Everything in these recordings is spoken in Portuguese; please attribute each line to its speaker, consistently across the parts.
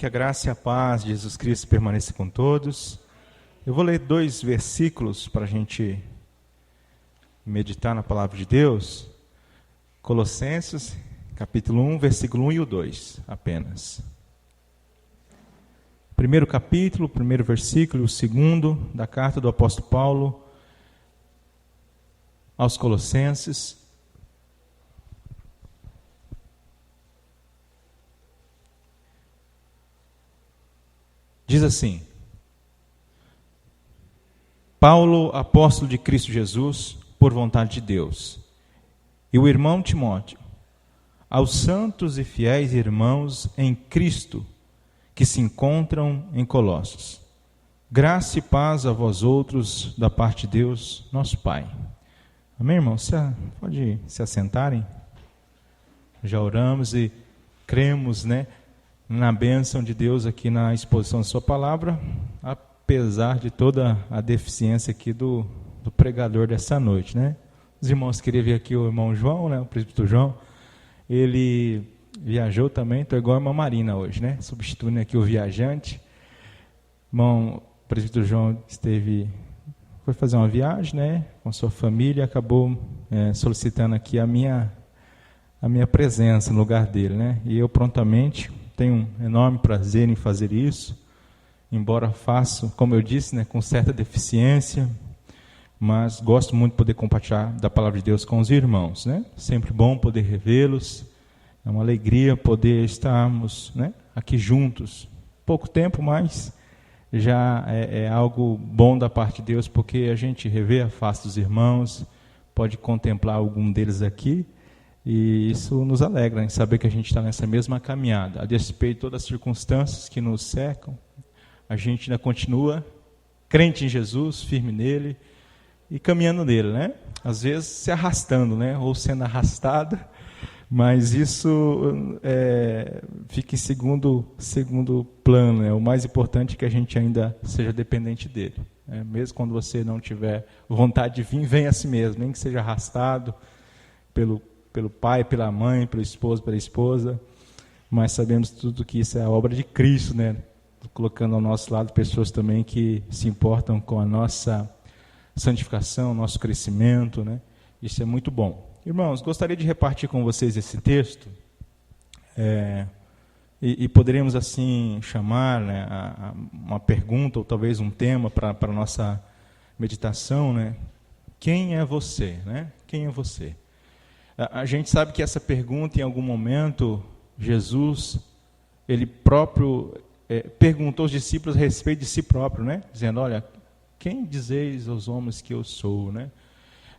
Speaker 1: Que a graça e a paz de Jesus Cristo permaneça com todos. Eu vou ler 2 versículos para a gente meditar na palavra de Deus. Colossenses, capítulo 1, versículo 1 e o 2, apenas. Primeiro capítulo, primeiro versículo, o segundo da carta do apóstolo Paulo aos Colossenses. Diz assim: Paulo, apóstolo de Cristo Jesus, por vontade de Deus, e o irmão Timóteo, aos santos e fiéis irmãos em Cristo, que se encontram em Colossos. Graça e paz a vós outros, da parte de Deus, nosso Pai. Amém, irmãos? Pode se assentarem? Já oramos e cremos, na bênção de Deus aqui na exposição de sua palavra, apesar de toda a deficiência aqui do pregador dessa noite, Os irmãos queriam ver aqui o irmão João, o presbítero João, ele viajou também, estou igual a irmã Marina hoje, substituindo aqui o viajante. Irmão presbítero João foi fazer uma viagem, com sua família, acabou solicitando aqui a minha presença no lugar dele, E eu prontamente tenho um enorme prazer em fazer isso, embora faço, como eu disse, com certa deficiência, mas gosto muito de poder compartilhar da palavra de Deus com os irmãos, Sempre bom poder revê-los, é uma alegria poder estarmos, aqui juntos. Pouco tempo, mas já é algo bom da parte de Deus, porque a gente revê a face dos irmãos, pode contemplar algum deles aqui, e isso nos alegra em saber que a gente está nessa mesma caminhada. A despeito de todas as circunstâncias que nos cercam, a gente ainda continua crente em Jesus, firme nele e caminhando nele, Às vezes se arrastando, ou sendo arrastado, mas isso fica em segundo plano. O mais importante é que a gente ainda seja dependente dele. Mesmo quando você não tiver vontade de vir, venha a si mesmo, nem que seja arrastado pelo pai, pela mãe, pelo esposo, pela esposa, mas sabemos tudo que isso é a obra de Cristo, colocando ao nosso lado pessoas também que se importam com a nossa santificação, nosso crescimento, Isso é muito bom. Irmãos, gostaria de repartir com vocês esse texto, e poderemos assim chamar uma pergunta ou talvez um tema para a nossa meditação, Quem é você, Quem é você? A gente sabe que essa pergunta, em algum momento, Jesus, ele próprio perguntou aos discípulos a respeito de si próprio, dizendo, olha, quem dizeis aos homens que eu sou,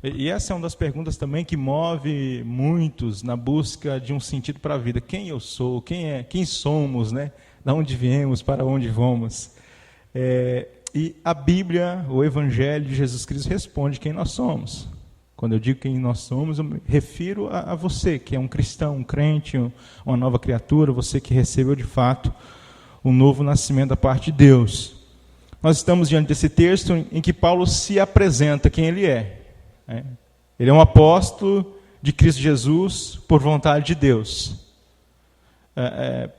Speaker 1: E essa é uma das perguntas também que move muitos na busca de um sentido para a vida. Quem eu sou? Quem somos, Da onde viemos, para onde vamos? E a Bíblia, o Evangelho de Jesus Cristo responde quem nós somos. Quando eu digo quem nós somos, eu me refiro a você, que é um cristão, um crente, uma nova criatura, você que recebeu de fato um novo nascimento da parte de Deus. Nós estamos diante desse texto em que Paulo se apresenta quem ele é. Ele é um apóstolo de Cristo Jesus por vontade de Deus.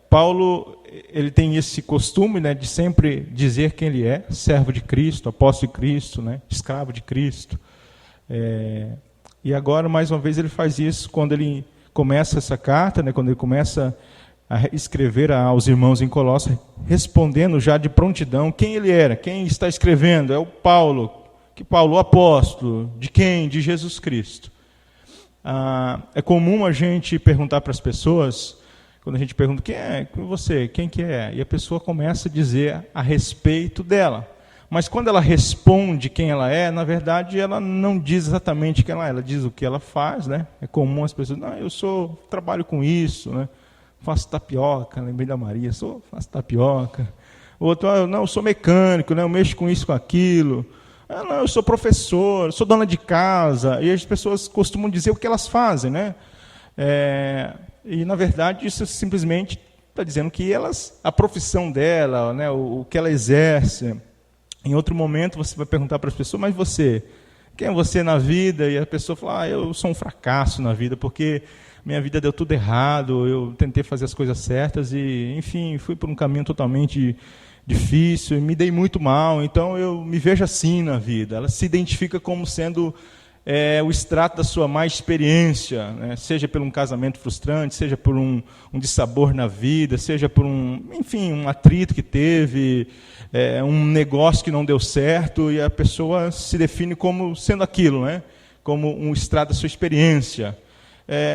Speaker 1: Paulo, ele tem esse costume, de sempre dizer quem ele é: servo de Cristo, apóstolo de Cristo, escravo de Cristo. E agora, mais uma vez, ele faz isso quando ele começa essa carta, quando ele começa a escrever aos irmãos em Colossos, respondendo já de prontidão quem ele era, quem está escrevendo. É o Paulo. Que Paulo, o apóstolo, de quem? De Jesus Cristo. É comum a gente perguntar para as pessoas, quando a gente pergunta, quem é você, quem que é? E a pessoa começa a dizer a respeito dela. Mas quando ela responde quem ela é, na verdade, ela não diz exatamente quem ela é, ela diz o que ela faz, É comum as pessoas, trabalho com isso, faço tapioca, lembrei da Maria, faço tapioca. Outro, eu sou mecânico, eu mexo com isso, com aquilo. Eu sou professor, sou dona de casa. E as pessoas costumam dizer o que elas fazem, E, na verdade, isso simplesmente está dizendo que a profissão dela, o que ela exerce. Em outro momento, você vai perguntar para as pessoas, mas você, quem é você na vida? E a pessoa fala, eu sou um fracasso na vida, porque minha vida deu tudo errado, eu tentei fazer as coisas certas e, enfim, fui por um caminho totalmente difícil, me dei muito mal, então eu me vejo assim na vida. Ela se identifica como sendo o extrato da sua má experiência, né? Seja por um casamento frustrante, seja por um dissabor na vida, seja por um atrito que teve, um negócio que não deu certo, e a pessoa se define como sendo aquilo, né? Como um extrato da sua experiência.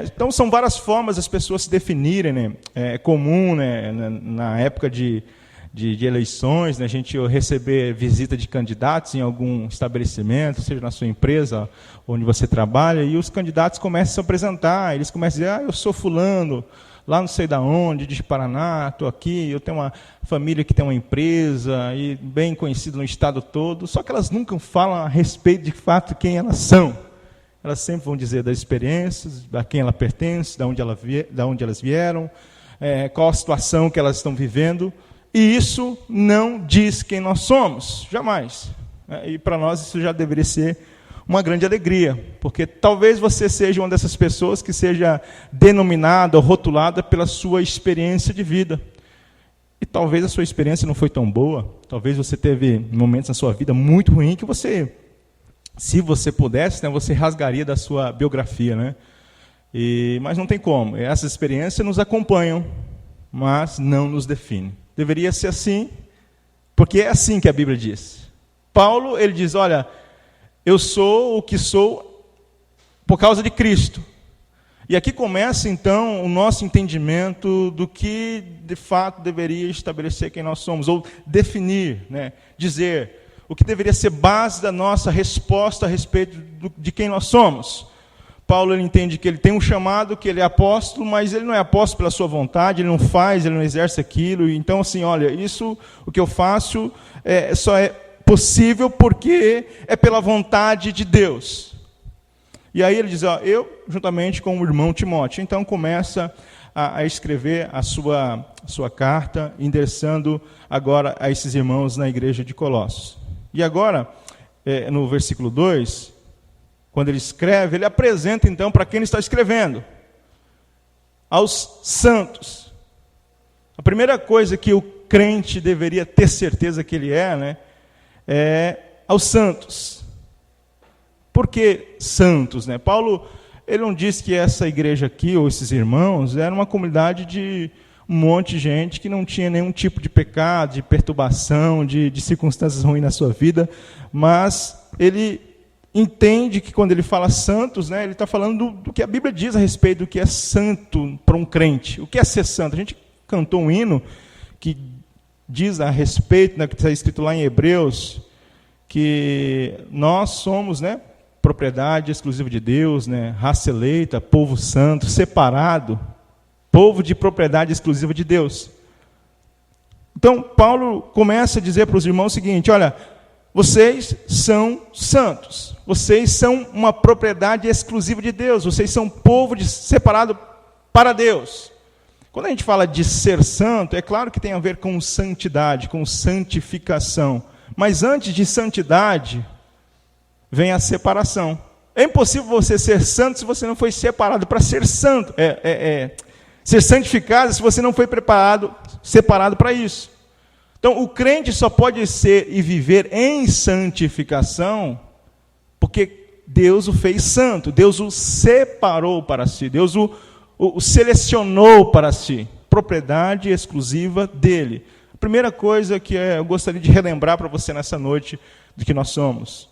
Speaker 1: Então, são várias formas das pessoas se definirem, né? É comum, né, na época de eleições, né, a gente receber visita de candidatos em algum estabelecimento, seja na sua empresa, onde você trabalha, e os candidatos começam a se apresentar, eles começam a dizer, eu sou fulano, lá não sei de onde, de Paraná, estou aqui, eu tenho uma família que tem uma empresa, e bem conhecida no estado todo, só que elas nunca falam a respeito de fato quem elas são. Elas sempre vão dizer das experiências, a quem ela pertence, de onde elas vieram, qual a situação que elas estão vivendo, e isso não diz quem nós somos, jamais. E para nós isso já deveria ser uma grande alegria, porque talvez você seja uma dessas pessoas que seja denominada ou rotulada pela sua experiência de vida. E talvez a sua experiência não foi tão boa, talvez você teve momentos na sua vida muito ruins que você, se você pudesse, né, você rasgaria da sua biografia, né? Mas não tem como, essas experiências nos acompanham, mas não nos definem. Deveria ser assim, porque é assim que a Bíblia diz. Paulo, ele diz, olha, eu sou o que sou por causa de Cristo. E aqui começa, então, o nosso entendimento do que, de fato, deveria estabelecer quem nós somos, ou definir, né, dizer o que deveria ser base da nossa resposta a respeito de quem nós somos. Paulo, ele entende que ele tem um chamado, que ele é apóstolo, mas ele não é apóstolo pela sua vontade, ele não faz, ele não exerce aquilo. Então, assim, olha, isso, o que eu faço, só é possível porque é pela vontade de Deus. E aí ele diz, ó, eu, juntamente com o irmão Timóteo, então começa a escrever a sua carta, endereçando agora a esses irmãos na igreja de Colossos. E agora, no versículo 2... quando ele escreve, ele apresenta, então, para quem ele está escrevendo. Aos santos. A primeira coisa que o crente deveria ter certeza que ele né, é aos santos. Por que santos? Né? Paulo, ele não disse que essa igreja aqui, ou esses irmãos, era uma comunidade de um monte de gente que não tinha nenhum tipo de pecado, de perturbação, de circunstâncias ruins na sua vida, mas ele entende que quando ele fala santos, né, ele está falando do que a Bíblia diz a respeito do que é santo para um crente. O que é ser santo? A gente cantou um hino que diz a respeito, né, que está escrito lá em Hebreus, que nós somos, né, propriedade exclusiva de Deus, né, raça eleita, povo santo, separado, povo de propriedade exclusiva de Deus. Então, Paulo começa a dizer para os irmãos o seguinte, olha, vocês são santos, vocês são uma propriedade exclusiva de Deus, vocês são povo separado para Deus. Quando a gente fala de ser santo, é claro que tem a ver com santidade, com santificação. Mas antes de santidade, vem a separação. É impossível você ser santo se você não foi separado para ser santo. Ser santificado se você não foi separado para isso. Então, o crente só pode ser e viver em santificação porque Deus o fez santo, Deus o separou para si, Deus o selecionou para si, propriedade exclusiva dele. A primeira coisa que eu gostaria de relembrar para você nessa noite de que nós somos.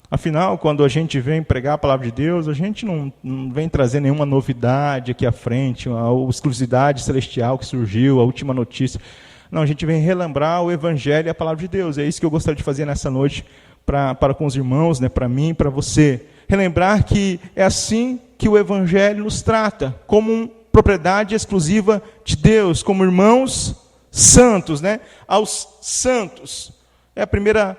Speaker 1: Afinal, quando a gente vem pregar a palavra de Deus, a gente não vem trazer nenhuma novidade aqui à frente, a exclusividade celestial que surgiu, a última notícia. Não, a gente vem relembrar o Evangelho e a palavra de Deus. É isso que eu gostaria de fazer nessa noite para com os irmãos, né, para mim, para você. Relembrar que é assim que o Evangelho nos trata, como uma propriedade exclusiva de Deus, como irmãos santos, né, aos santos. É a primeira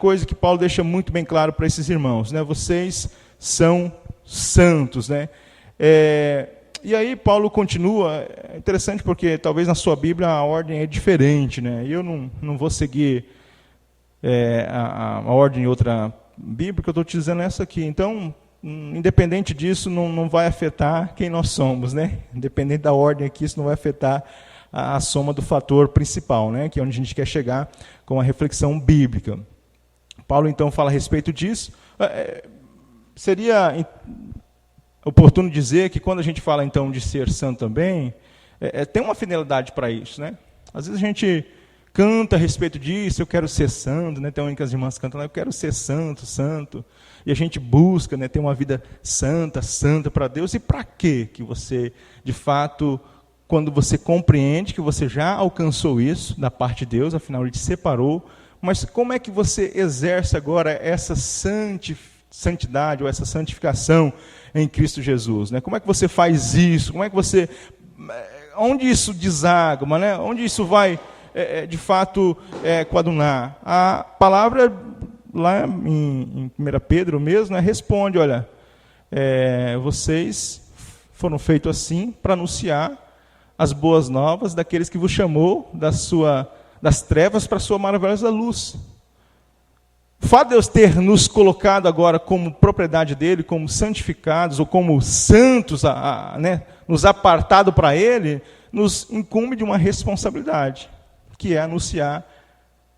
Speaker 1: coisa que Paulo deixa muito bem claro para esses irmãos, né? Vocês são santos, né? E aí Paulo continua, é interessante porque talvez na sua Bíblia a ordem é diferente, né? Eu não vou seguir a ordem em outra Bíblia, porque eu estou utilizando essa aqui. Então, independente disso, não vai afetar quem nós somos, né? Independente da ordem aqui, isso não vai afetar a soma do fator principal, né? Que é onde a gente quer chegar com a reflexão bíblica. Paulo, então, fala a respeito disso. Seria oportuno dizer que quando a gente fala, então, de ser santo também, tem uma finalidade para isso, né? Às vezes a gente canta a respeito disso, eu quero ser santo, né? Tem uma que as irmãs cantam lá, eu quero ser santo, santo. E a gente busca, né, ter uma vida santa para Deus. E para quê que você, de fato, quando você compreende que você já alcançou isso da parte de Deus, afinal Ele te separou, mas como é que você exerce agora essa santidade ou essa santificação em Cristo Jesus, né? Como é que você faz isso? Como é que você... Onde isso deságua, né? Onde isso vai, de fato, coadunar? A palavra, lá em 1 Pedro mesmo, responde, olha, vocês foram feitos assim para anunciar as boas novas daqueles que vos chamou das trevas para a sua maravilhosa luz. O fato de Deus ter nos colocado agora como propriedade dele, como santificados, ou como santos, né, nos apartado para ele, nos incumbe de uma responsabilidade, que é anunciar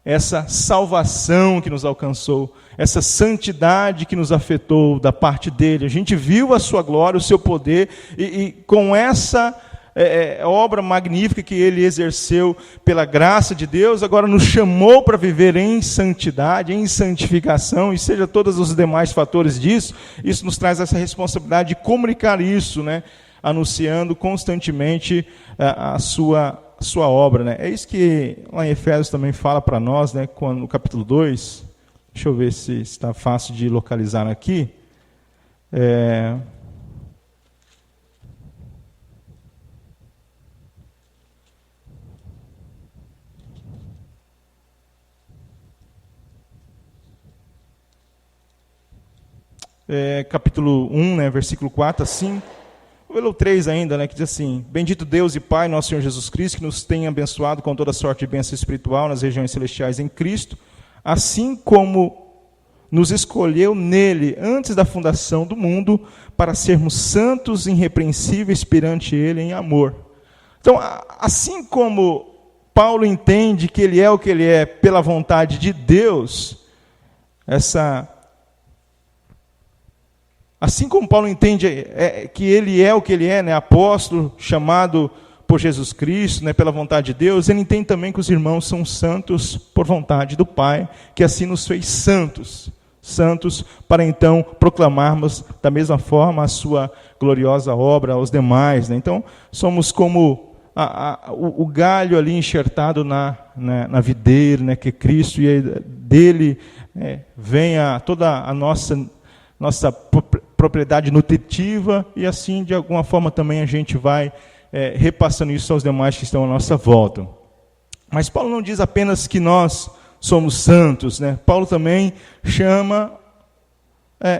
Speaker 1: essa salvação que nos alcançou, essa santidade que nos afetou da parte dele. A gente viu a sua glória, o seu poder, e com essa obra magnífica que ele exerceu pela graça de Deus, agora nos chamou para viver em santidade, em santificação, e seja todos os demais fatores disso, isso nos traz essa responsabilidade de comunicar isso, né, anunciando constantemente a sua obra, né? É isso que lá em Efésios também fala para nós, né, no capítulo 2, deixa eu ver se está fácil de localizar aqui, capítulo 1, né, versículo 4, assim, o 3 ainda, né, que diz assim: Bendito Deus e Pai, nosso Senhor Jesus Cristo, que nos tem abençoado com toda sorte de bênção espiritual nas regiões celestiais em Cristo, assim como nos escolheu nele antes da fundação do mundo, para sermos santos e irrepreensíveis perante ele em amor. Então, assim como Paulo entende que ele é o que ele é pela vontade de Deus, assim como Paulo entende que ele é o que ele é, né, apóstolo, chamado por Jesus Cristo, né, pela vontade de Deus, ele entende também que os irmãos são santos por vontade do Pai, que assim nos fez santos para então proclamarmos da mesma forma a sua gloriosa obra aos demais, né? Então, somos como o galho ali enxertado na videira, né, que é Cristo, e dele vem toda a nossa propriedade nutritiva, e assim, de alguma forma, também a gente vai repassando isso aos demais que estão à nossa volta. Mas Paulo não diz apenas que nós somos santos, né? Paulo também chama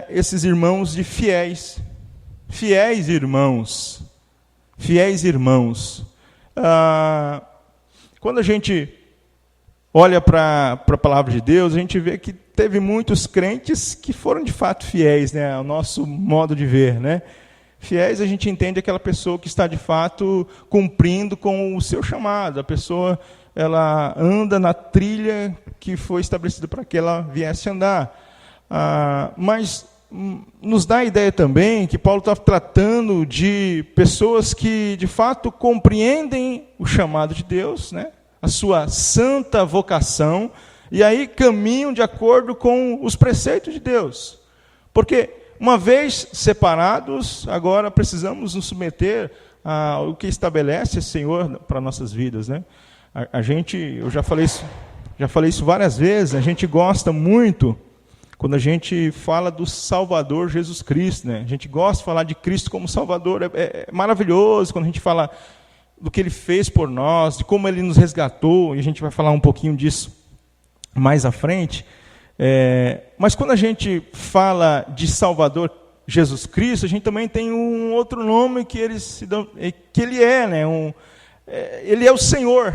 Speaker 1: esses irmãos de fiéis. Fiéis irmãos. Fiéis irmãos. Quando a gente olha para a palavra de Deus, a gente vê que teve muitos crentes que foram de fato fiéis, né, ao nosso modo de ver, né? Fiéis, a gente entende aquela pessoa que está de fato cumprindo com o seu chamado. A pessoa, ela anda na trilha que foi estabelecida para que ela viesse andar. Mas nos dá a ideia também que Paulo está tratando de pessoas que de fato compreendem o chamado de Deus, né, a sua santa vocação, e aí caminham de acordo com os preceitos de Deus. Porque, uma vez separados, agora precisamos nos submeter ao que estabelece o Senhor para nossas vidas, né? Eu já falei isso várias vezes, a gente gosta muito quando a gente fala do Salvador Jesus Cristo, né? A gente gosta de falar de Cristo como Salvador, é maravilhoso quando a gente fala do que Ele fez por nós, de como Ele nos resgatou, e a gente vai falar um pouquinho disso mais à frente. Mas quando a gente fala de Salvador Jesus Cristo, a gente também tem um outro nome que Ele é, né? Ele é o Senhor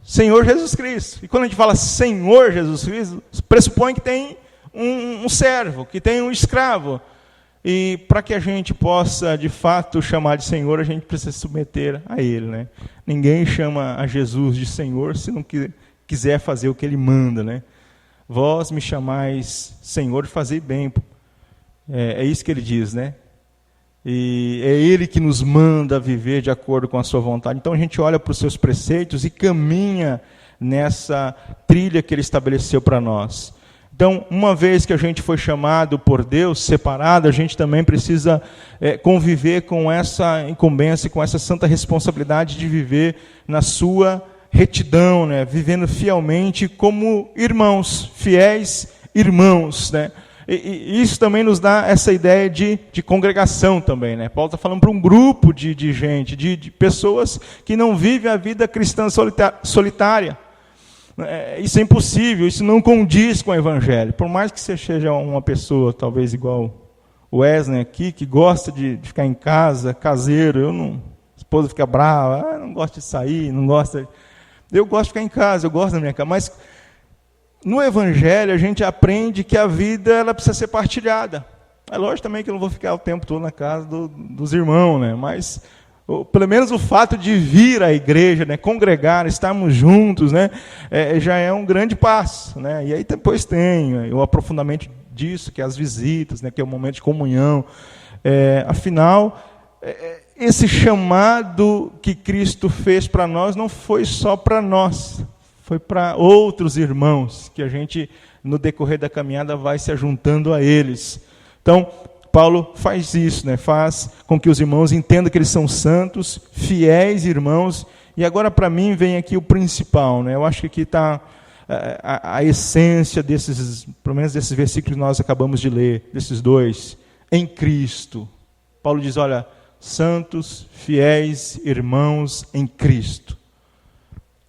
Speaker 1: Jesus Cristo. E quando a gente fala Senhor Jesus Cristo, pressupõe que tem um servo, que tem um escravo. E para que a gente possa, de fato, chamar de Senhor, a gente precisa se submeter a Ele, né? Ninguém chama a Jesus de Senhor se não quiser fazer o que Ele manda, né? Vós me chamais Senhor, fazei bem. É isso que Ele diz, né? E é Ele que nos manda viver de acordo com a sua vontade. Então a gente olha para os seus preceitos e caminha nessa trilha que Ele estabeleceu para nós. Então, uma vez que a gente foi chamado por Deus, separado, a gente também precisa conviver com essa incumbência, com essa santa responsabilidade de viver na sua retidão, né? Vivendo fielmente como irmãos, fiéis irmãos, né? E isso também nos dá essa ideia de congregação também, né? Paulo está falando para um grupo de gente, de pessoas que não vivem a vida cristã solitária. Isso é impossível, isso não condiz com o Evangelho. Por mais que você seja uma pessoa, talvez igual o Wesley aqui, que gosta de ficar em casa, caseiro, a esposa fica brava, não gosta de sair, não gosta... Eu gosto de ficar em casa, eu gosto da minha casa, mas no Evangelho a gente aprende que a vida ela precisa ser partilhada. É lógico também que eu não vou ficar o tempo todo na casa dos irmãos, né? Mas pelo menos o fato de vir à igreja, né, congregar, estarmos juntos, né, já é um grande passo, né? E aí depois tem o aprofundamento disso, que é as visitas, né, que é o momento de comunhão. Afinal, esse chamado que Cristo fez para nós não foi só para nós, foi para outros irmãos, que a gente, no decorrer da caminhada, vai se ajuntando a eles. Então, Paulo faz isso, né? Faz com que os irmãos entendam que eles são santos, fiéis irmãos. E agora, para mim, vem aqui o principal, né? Eu acho que aqui está a essência desses, pelo menos desses versículos que nós acabamos de ler, desses dois, em Cristo. Paulo diz, olha, santos, fiéis irmãos em Cristo.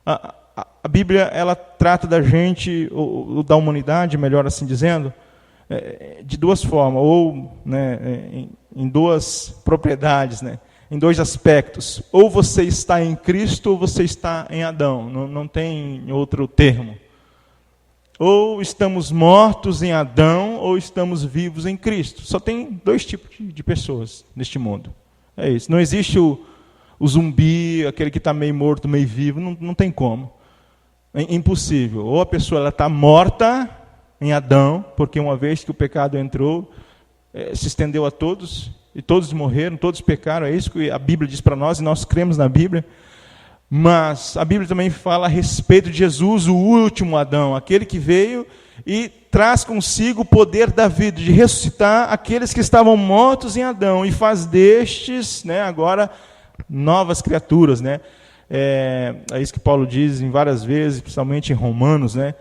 Speaker 1: A Bíblia, ela trata da gente, ou da humanidade, melhor assim dizendo, de duas formas, ou né, em duas propriedades, né, em dois aspectos. Ou você está em Cristo, ou você está em Adão. Não tem outro termo. Ou estamos mortos em Adão, ou estamos vivos em Cristo. Só tem dois tipos de pessoas neste mundo. É isso. Não existe o zumbi, aquele que está meio morto, meio vivo. Não tem como. É impossível. Ou a pessoa está morta em Adão, porque uma vez que o pecado entrou, se estendeu a todos, e todos morreram, todos pecaram, é isso que a Bíblia diz para nós, e nós cremos na Bíblia. Mas a Bíblia também fala a respeito de Jesus, o último Adão, aquele que veio e traz consigo o poder da vida, de ressuscitar aqueles que estavam mortos em Adão, e faz destes, né, agora, novas criaturas, né? É isso que Paulo diz em várias vezes, principalmente em Romanos, né?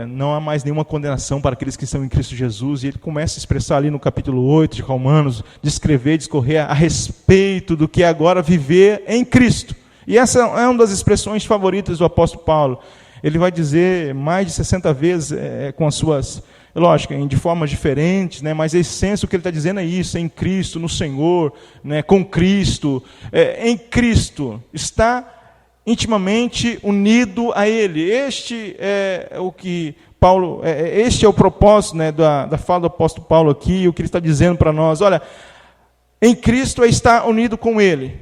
Speaker 1: Não há mais nenhuma condenação para aqueles que estão em Cristo Jesus, e ele começa a expressar ali no capítulo 8 de Romanos, descrever, discorrer a respeito do que é agora viver em Cristo. E essa é uma das expressões favoritas do apóstolo Paulo. Ele vai dizer mais de 60 vezes, com as suas, lógico, de formas diferentes, né, mas a essência, o que ele está dizendo é isso, em Cristo, no Senhor, né, com Cristo, em Cristo, está intimamente unido a Ele. Este é o que Paulo, este é o propósito, né, da fala do apóstolo Paulo aqui, o que ele está dizendo para nós. Olha, em Cristo é estar unido com Ele.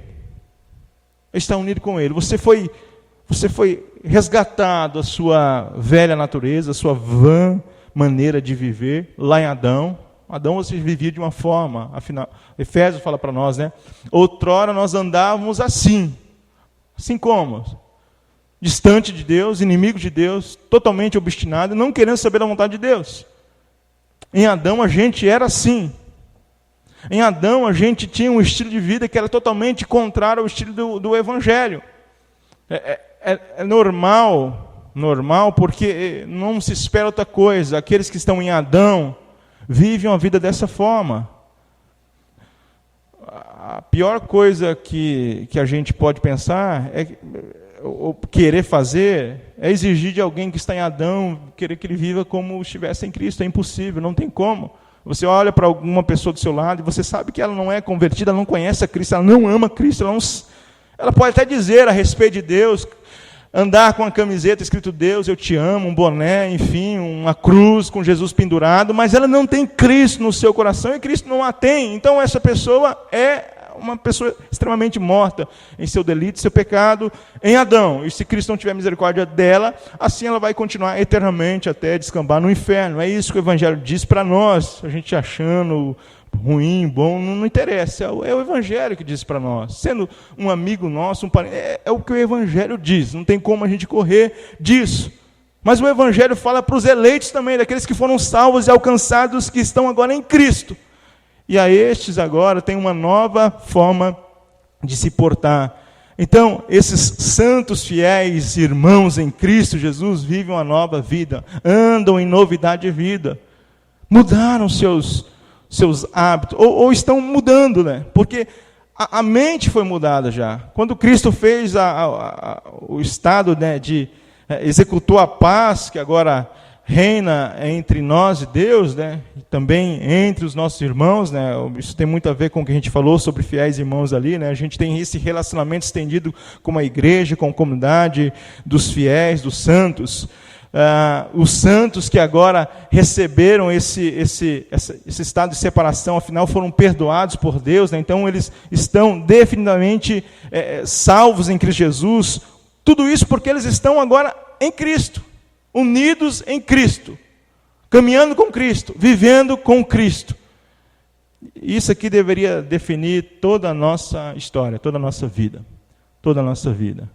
Speaker 1: Está unido com Ele. Você foi resgatado a sua velha natureza, a sua vã maneira de viver lá em Adão. Adão você vivia de uma forma, afinal, Efésios fala para nós, né? Outrora nós andávamos assim como? Distante de Deus, inimigo de Deus, totalmente obstinado, não querendo saber da vontade de Deus. Em Adão a gente era assim. Em Adão a gente tinha um estilo de vida que era totalmente contrário ao estilo do Evangelho. É normal, porque não se espera outra coisa. Aqueles que estão em Adão vivem uma vida dessa forma. A pior coisa que a gente pode pensar, ou querer fazer, é exigir de alguém que está em Adão, querer que ele viva como estivesse em Cristo. É impossível, não tem como. Você olha para alguma pessoa do seu lado e você sabe que ela não é convertida, ela não conhece a Cristo, ela não ama Cristo, ela pode até dizer a respeito de Deus, andar com a camiseta escrito Deus, eu te amo, um boné, enfim, uma cruz com Jesus pendurado, mas ela não tem Cristo no seu coração e Cristo não a tem. Então essa pessoa é uma pessoa extremamente morta em seu delito, seu pecado em Adão. E se Cristo não tiver misericórdia dela, assim ela vai continuar eternamente até descambar no inferno. É isso que o Evangelho diz para nós. A gente achando ruim, bom, não interessa. É o Evangelho que diz para nós. Sendo um amigo nosso, um parente, é o que o Evangelho diz. Não tem como a gente correr disso. Mas o Evangelho fala para os eleitos também, daqueles que foram salvos e alcançados, que estão agora em Cristo. E a estes agora tem uma nova forma de se portar. Então, esses santos fiéis irmãos em Cristo Jesus vivem uma nova vida, andam em novidade de vida, mudaram seus hábitos, ou estão mudando, né? Porque a mente foi mudada já. Quando Cristo fez o estado, né, executou a paz, que agora reina entre nós e Deus, né? E também entre os nossos irmãos, né? Isso tem muito a ver com o que a gente falou sobre fiéis irmãos ali, né? A gente tem esse relacionamento estendido com a igreja, com a comunidade dos fiéis, dos santos. Os santos que agora receberam esse estado de separação, afinal foram perdoados por Deus, né? Então eles estão definitivamente salvos em Cristo Jesus. Tudo isso porque eles estão agora em Cristo, unidos em Cristo, caminhando com Cristo, vivendo com Cristo. Isso aqui deveria definir toda a nossa história, toda a nossa vida, toda a nossa vida.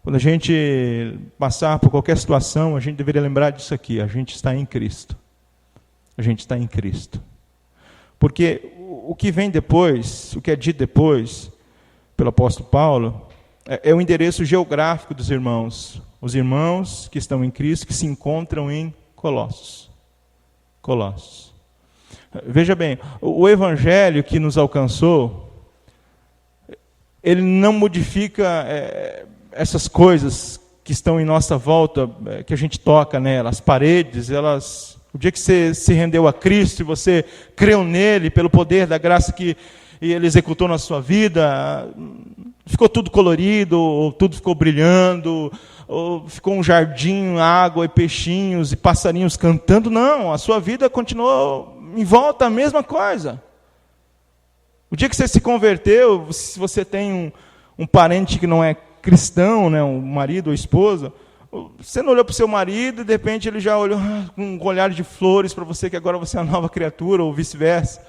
Speaker 1: Quando a gente passar por qualquer situação, a gente deveria lembrar disso aqui: a gente está em Cristo. A gente está em Cristo. Porque o que vem depois, o que é dito depois, pelo apóstolo Paulo, é o endereço geográfico dos irmãos. Os irmãos que estão em Cristo, que se encontram em Colossos. Colossos. Veja bem, o Evangelho que nos alcançou, ele não modifica essas coisas que estão em nossa volta, que a gente toca nela, as paredes, elas... O dia que você se rendeu a Cristo e você creu nele, pelo poder da graça que ele executou na sua vida, ficou tudo colorido, ou tudo ficou brilhando, ou ficou um jardim, água e peixinhos e passarinhos cantando. Não, a sua vida continuou em volta a mesma coisa. O dia que você se converteu, se você tem um parente que não é cristão, né, um marido ou esposa, você não olhou para o seu marido e de repente ele já olhou com um olhar de flores para você, que agora você é uma nova criatura, ou vice-versa.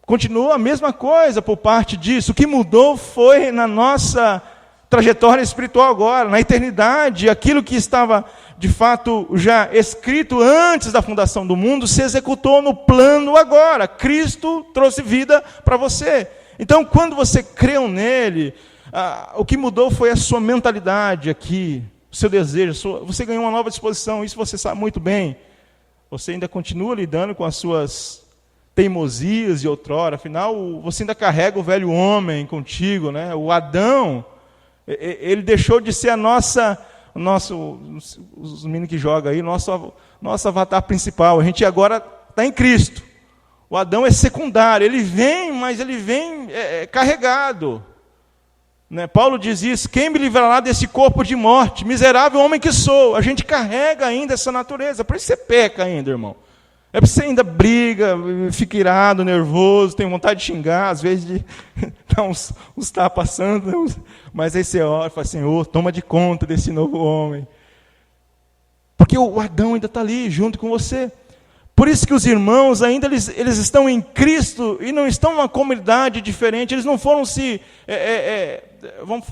Speaker 1: Continua a mesma coisa por parte disso. O que mudou foi na nossa trajetória espiritual agora, na eternidade. Aquilo que estava, de fato, já escrito antes da fundação do mundo, se executou no plano agora. Cristo trouxe vida para você. Então, quando você creu nele, o que mudou foi a sua mentalidade aqui, o seu desejo. Você ganhou uma nova disposição, isso você sabe muito bem. Você ainda continua lidando com as suas teimosias de outrora, afinal, você ainda carrega o velho homem contigo, né? O Adão, ele deixou de ser os meninos que jogam aí, nosso avatar principal. A gente agora está em Cristo. O Adão é secundário, ele vem, mas ele vem carregado. Né? Paulo diz isso: quem me livrará desse corpo de morte? Miserável homem que sou. A gente carrega ainda essa natureza, por isso você peca ainda, irmão. É porque você ainda briga, fica irado, nervoso, tem vontade de xingar, às vezes de dar uns tapas passando, mas aí você ora e fala: Senhor, toma de conta desse novo homem. Porque o Adão ainda está ali, junto com você. Por isso que os irmãos ainda, eles estão em Cristo e não estão numa comunidade diferente, eles não foram vamos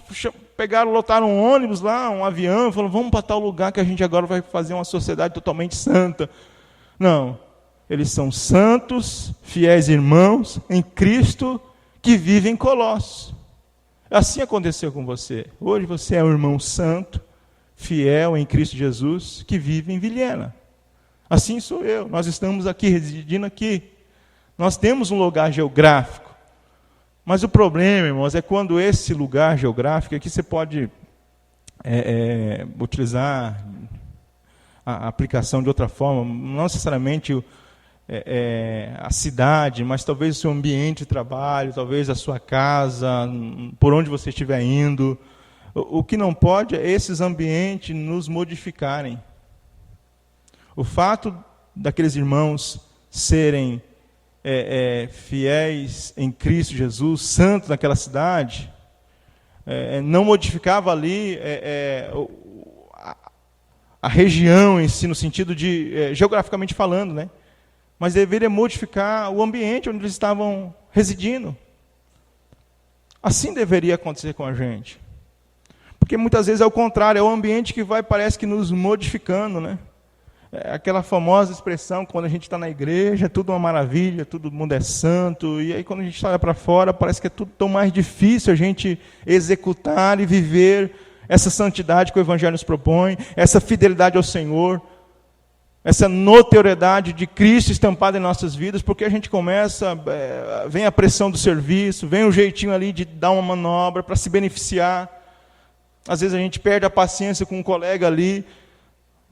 Speaker 1: pegar, lotar um ônibus lá, um avião, e falaram: vamos para tal lugar que a gente agora vai fazer uma sociedade totalmente santa. Não. Eles são santos, fiéis irmãos em Cristo, que vivem em Colossos. Assim aconteceu com você. Hoje você é um irmão santo, fiel em Cristo Jesus, que vive em Vilhena. Assim sou eu. Nós estamos aqui, residindo aqui. Nós temos um lugar geográfico. Mas o problema, irmãos, é quando esse lugar geográfico, aqui você pode utilizar a aplicação de outra forma, não necessariamente a cidade, mas talvez o seu ambiente de trabalho, talvez a sua casa, por onde você estiver indo, O que não pode é esses ambientes nos modificarem. O fato daqueles irmãos serem fiéis em Cristo Jesus, santos naquela cidade, não modificava ali a região em si, no sentido de, geograficamente falando, né? Mas deveria modificar o ambiente onde eles estavam residindo. Assim deveria acontecer com a gente. Porque muitas vezes é o contrário, é o ambiente que vai, parece que nos modificando, né? Aquela famosa expressão, quando a gente está na igreja, tudo uma maravilha, todo mundo é santo, e aí quando a gente olha para fora, parece que é tudo tão mais difícil a gente executar e viver essa santidade que o Evangelho nos propõe, essa fidelidade ao Senhor, essa notoriedade de Cristo estampada em nossas vidas, porque a gente começa, vem a pressão do serviço, vem o jeitinho ali de dar uma manobra para se beneficiar. Às vezes a gente perde a paciência com um colega ali,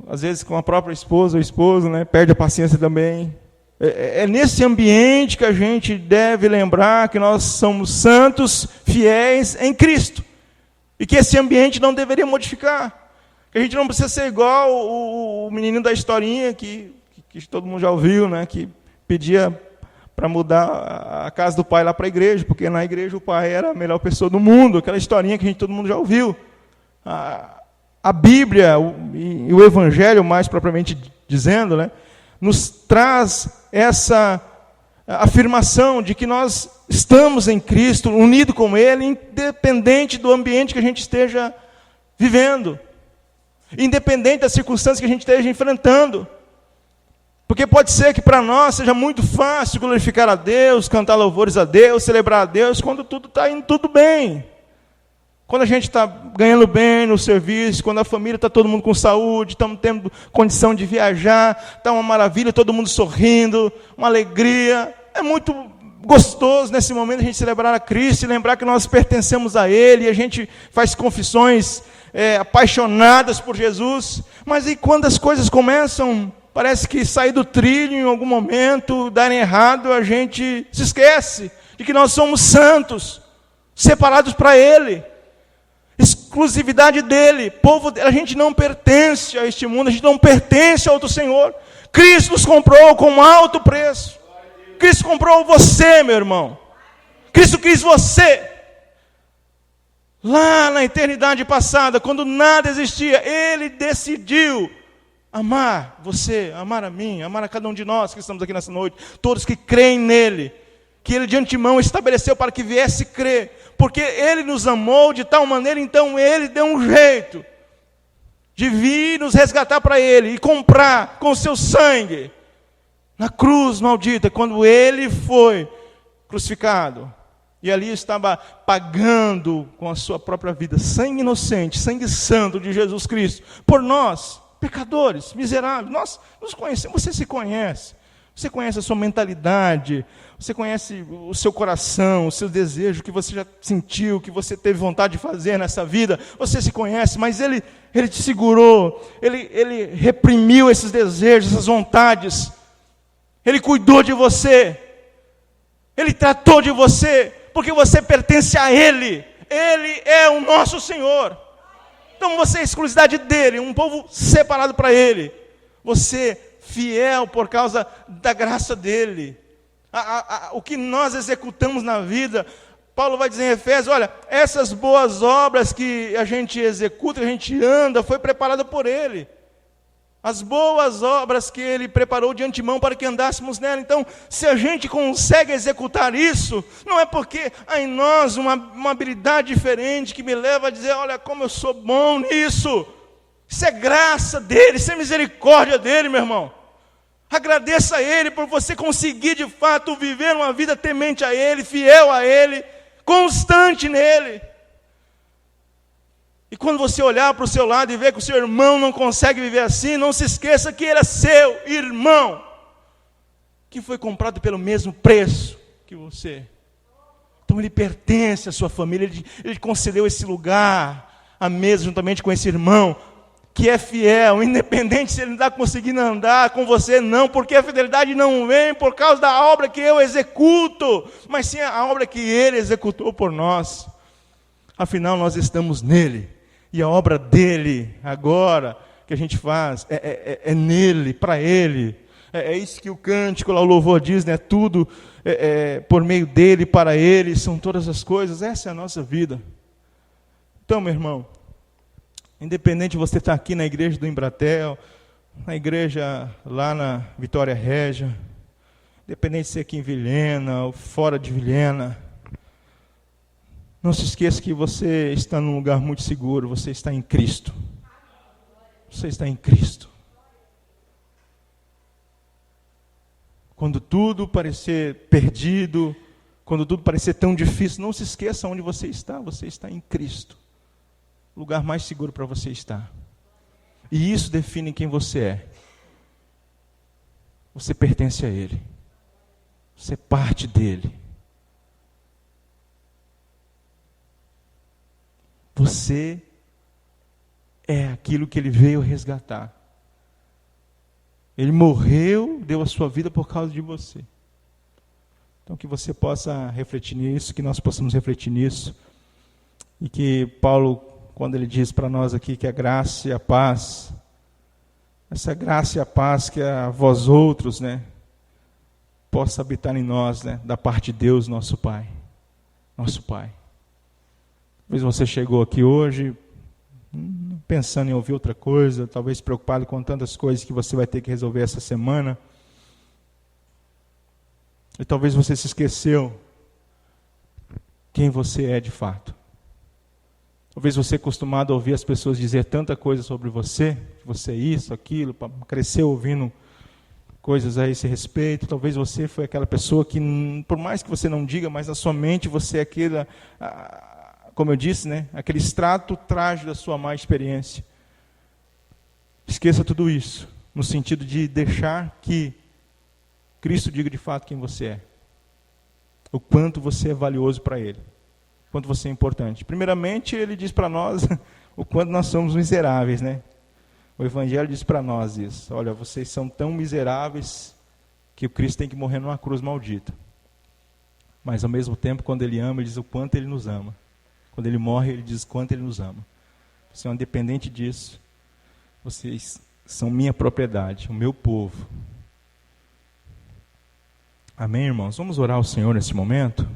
Speaker 1: às vezes com a própria esposa ou esposo, né, perde a paciência também. É nesse ambiente que a gente deve lembrar que nós somos santos, fiéis em Cristo. E que esse ambiente não deveria modificar. Que a gente não precisa ser igual o menininho da historinha que todo mundo já ouviu, né, que pedia para mudar a casa do pai lá para a igreja, porque na igreja o pai era a melhor pessoa do mundo. Aquela historinha que todo mundo já ouviu. A Bíblia e o Evangelho, mais propriamente dizendo, né, nos traz essa afirmação de que nós estamos em Cristo, unidos com Ele, independente do ambiente que a gente esteja vivendo, independente das circunstâncias que a gente esteja enfrentando. Porque pode ser que para nós seja muito fácil glorificar a Deus, cantar louvores a Deus, celebrar a Deus, quando tudo está indo tudo bem. Quando a gente está ganhando bem no serviço, quando a família está todo mundo com saúde, estamos tendo condição de viajar, está uma maravilha, todo mundo sorrindo, uma alegria. É muito gostoso nesse momento a gente celebrar a Cristo e lembrar que nós pertencemos a Ele, e a gente faz confissões apaixonadas por Jesus. Mas e quando as coisas começam, parece que sair do trilho em algum momento, darem errado, a gente se esquece de que nós somos santos, separados para Ele. Exclusividade dele, povo dele. A gente não pertence a este mundo, a gente não pertence a outro Senhor. Cristo nos comprou com um alto preço. Cristo comprou você, meu irmão. Cristo quis você. Lá na eternidade passada, quando nada existia, Ele decidiu amar você, amar a mim, amar a cada um de nós que estamos aqui nessa noite, todos que creem nele, que Ele de antemão estabeleceu para que viesse crer, porque Ele nos amou de tal maneira, então Ele deu um jeito de vir nos resgatar para Ele e comprar com o seu sangue, na cruz maldita, quando Ele foi crucificado, e ali estava pagando com a sua própria vida, sangue inocente, sangue santo de Jesus Cristo, por nós, pecadores, miseráveis. Nós nos conhecemos, você se conhece. Você conhece a sua mentalidade, você conhece o seu coração, o seu desejo, o que você já sentiu, o que você teve vontade de fazer nessa vida. Você se conhece, mas Ele te segurou, Ele reprimiu esses desejos, essas vontades. Ele cuidou de você, Ele tratou de você, porque você pertence a Ele. Ele é o nosso Senhor. Então você é exclusividade dEle, um povo separado para Ele. Você fiel por causa da graça dEle. O que nós executamos na vida, Paulo vai dizer em Efésios, olha, essas boas obras que a gente executa, que a gente anda, foi preparada por Ele. As boas obras que Ele preparou de antemão para que andássemos nela. Então, se a gente consegue executar isso, não é porque há em nós uma habilidade diferente que me leva a dizer, olha como eu sou bom nisso. Isso é graça dEle, isso é misericórdia dEle, meu irmão. Agradeça a Ele por você conseguir de fato viver uma vida temente a Ele, fiel a Ele, constante nele. E quando você olhar para o seu lado e ver que o seu irmão não consegue viver assim, não se esqueça que ele é seu irmão, que foi comprado pelo mesmo preço que você. Então ele pertence à sua família, ele concedeu esse lugar à mesa juntamente com esse irmão, que é fiel, independente se ele não está conseguindo andar com você, não, porque a fidelidade não vem por causa da obra que eu executo, mas sim a obra que Ele executou por nós. Afinal, nós estamos nele. E a obra dele, agora, que a gente faz, é nele, para ele. É isso que o cântico, lá, o louvor diz, né? Tudo por meio dele, para ele, são todas as coisas. Essa é a nossa vida. Então, meu irmão, independente de você estar aqui na igreja do Embratel, na igreja lá na Vitória Régia, independente de ser aqui em Vilhena ou fora de Vilhena, não se esqueça que você está num lugar muito seguro, você está em Cristo. Você está em Cristo. Quando tudo parecer perdido, quando tudo parecer tão difícil, não se esqueça onde você está em Cristo. O lugar mais seguro para você estar. E isso define quem você é. Você pertence a Ele. Você é parte dEle. Você é aquilo que Ele veio resgatar. Ele morreu, deu a sua vida por causa de você. Então que você possa refletir nisso, que nós possamos refletir nisso. E que Paulo, quando ele diz para nós aqui que a graça e a paz, essa graça e a paz que a vós outros, né, possa habitar em nós, né, da parte de Deus, nosso Pai. Nosso Pai. Talvez você chegou aqui hoje pensando em ouvir outra coisa, talvez preocupado com tantas coisas que você vai ter que resolver essa semana. E talvez você se esqueceu quem você é de fato. Talvez você é acostumado a ouvir as pessoas dizer tanta coisa sobre você, que você é isso, aquilo, cresceu ouvindo coisas a esse respeito. Talvez você foi aquela pessoa que, por mais que você não diga, mas na sua mente você é aquela, como eu disse, né, aquele extrato trágico da sua má experiência. Esqueça tudo isso, no sentido de deixar que Cristo diga de fato quem você é. O quanto você é valioso para Ele. O quanto você é importante. Primeiramente, Ele diz para nós o quanto nós somos miseráveis, né? O Evangelho diz para nós isso. Olha, vocês são tão miseráveis que o Cristo tem que morrer numa cruz maldita. Mas, ao mesmo tempo, quando Ele ama, Ele diz o quanto Ele nos ama. Quando Ele morre, Ele diz o quanto Ele nos ama. Você é independente disso. Vocês são minha propriedade, o meu povo. Amém, irmãos? Vamos orar ao Senhor nesse momento?